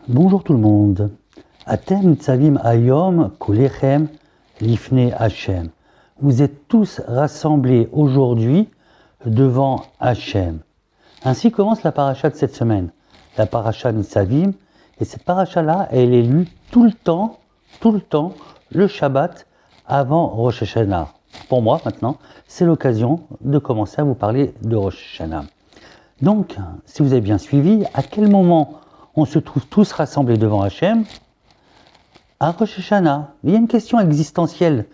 Bonjour tout le monde. Atem Tzavim Hayom Kulechem Lifnei Hachem. Vous êtes tous rassemblés aujourd'hui devant Hachem. Ainsi commence la paracha de cette semaine, la paracha Nitzavim. Et cette paracha-là, elle est lue tout le temps, le Shabbat avant Rosh Hashanah. Pour moi, maintenant, c'est l'occasion de commencer à vous parler de Rosh Hashanah. Donc, si vous avez bien suivi, à quel moment on se trouve tous rassemblés devant Hachem? À Rosh Hashanah. Il y a une question existentielle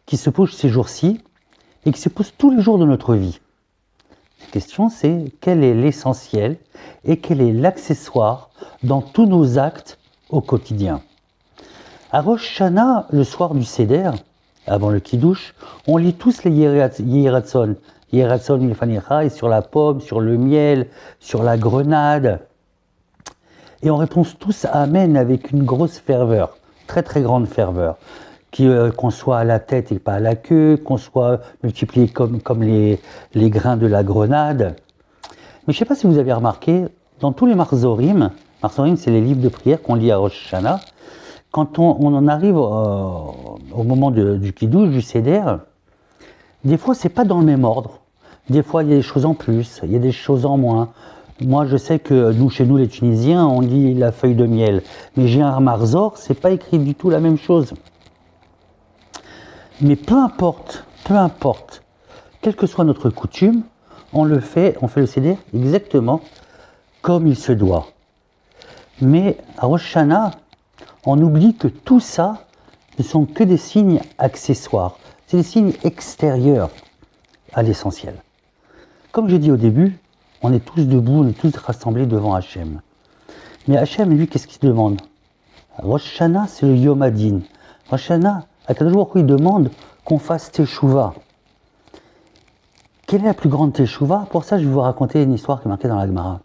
qui se pose ces jours-ci et qui se pose tous les jours de notre vie. La question, c'est quel est l'essentiel et quel est l'accessoire dans tous nos actes au quotidien. À Rosh Hashanah, le soir du Seder, avant le Kiddush, on lit tous les Yeratzon. Yeratzon Milfanecha, et sur la pomme, sur le miel, sur la grenade. Et on répond tous Amen avec une grosse ferveur, très très grande ferveur. Qu'on soit à la tête et pas à la queue, qu'on soit multiplié comme les grains de la grenade. Mais je ne sais pas si vous avez remarqué, dans tous les Marzorim c'est les livres de prière qu'on lit à Rosh Hashanah, quand on en arrive au moment du Kiddush, du Seder, des fois c'est pas dans le même ordre. Des fois il y a des choses en plus, il y a des choses en moins. Moi je sais que chez nous les Tunisiens, on lit la feuille de miel. Mais j'ai un Marzor, c'est pas écrit du tout la même chose. Mais peu importe, quelle que soit notre coutume, on fait le Seder exactement comme il se doit. Mais à Rosh Hashanah, on oublie que tout ça ne sont que des signes accessoires. C'est des signes extérieurs à l'essentiel. Comme j'ai dit au début, on est tous debout, on est tous rassemblés devant Hachem. Mais Hachem, lui, qu'est-ce qu'il demande? Rosh Hashanah, c'est le Yom Hadin. Rosh Hashanah, Akadosh Baruch Hu, il demande qu'on fasse Teshuvah. Quelle est la plus grande Teshuvah? Pour ça, je vais vous raconter une histoire qui est marquée dans la Gemara.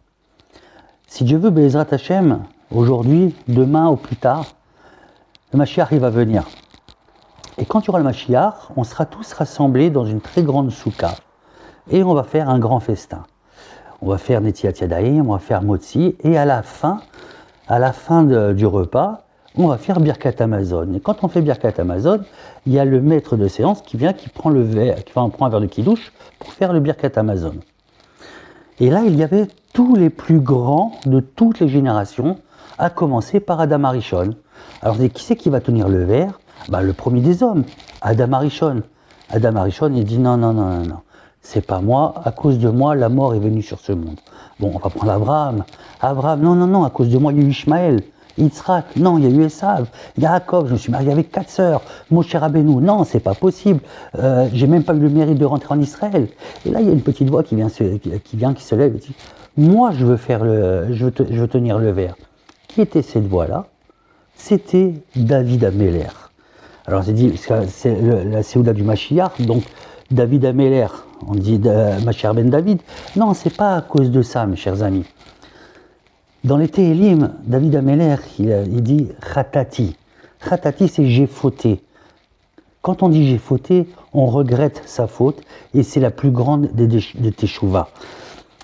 Si Dieu veut, Be'ezrat Hachem, aujourd'hui, demain ou plus tard, le Mashiach, il va venir. Et quand il y aura le Mashiach, on sera tous rassemblés dans une très grande soukha. Et on va faire un grand festin. On va faire Netilat Yadayim, on va faire Motzi, et à la fin du repas, on va faire Birkat Hamazon. Et quand on fait Birkat Hamazon, il y a le maître de séance qui prend un verre de Kiddush pour faire le Birkat Hamazon. Et là, il y avait tous les plus grands de toutes les générations, à commencer par Adam Arishon. Alors, qui c'est qui va tenir le verre? Le premier des hommes, Adam Arishon. Adam Arishon, il dit non, c'est pas moi, à cause de moi, la mort est venue sur ce monde. Bon, on va prendre Abraham. Abraham, non, à cause de moi, il y a eu Ishmaël. Yitzhak, non, il y a eu Esav. Yaakov, je me suis marié avec 4 sœurs. Moshe Rabbeinu, non, c'est pas possible. J'ai même pas eu le mérite de rentrer en Israël. Et là, il y a une petite voix qui se lève et dit, moi, je veux tenir le verre. Qui était cette voix-là? C'était David Améler. Alors, c'est la Séouda du Mashiach, donc David Améler, on dit Mashiach ben David. Non, c'est pas à cause de ça, mes chers amis. Dans les Télim, David Améler, il dit Khatati. Khatati, c'est j'ai fauté. Quand on dit j'ai fauté, on regrette sa faute, et c'est la plus grande des Teshuvah.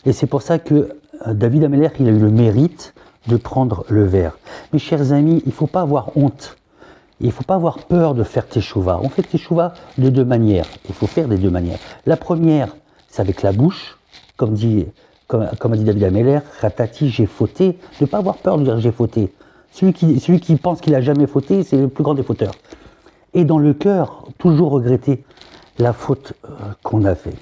Et c'est pour ça que David Améler, il a eu le mérite de prendre le verre. Mes chers amis, il ne faut pas avoir honte. Il ne faut pas avoir peur de faire Teshuvah. On fait Teshuvah de 2 manières. Il faut faire des 2 manières. La première, c'est avec la bouche, comme a dit David Améler, Khatati, j'ai fauté. De ne pas avoir peur de dire j'ai fauté. Celui qui pense qu'il n'a jamais fauté, c'est le plus grand des fauteurs. Et dans le cœur, toujours regretter la faute qu'on a fait.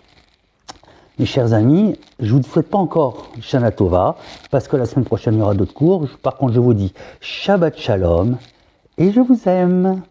Mes chers amis, je ne vous souhaite pas encore Shana Tova, parce que la semaine prochaine, il y aura d'autres cours. Par contre, je vous dis Shabbat Shalom, et je vous aime.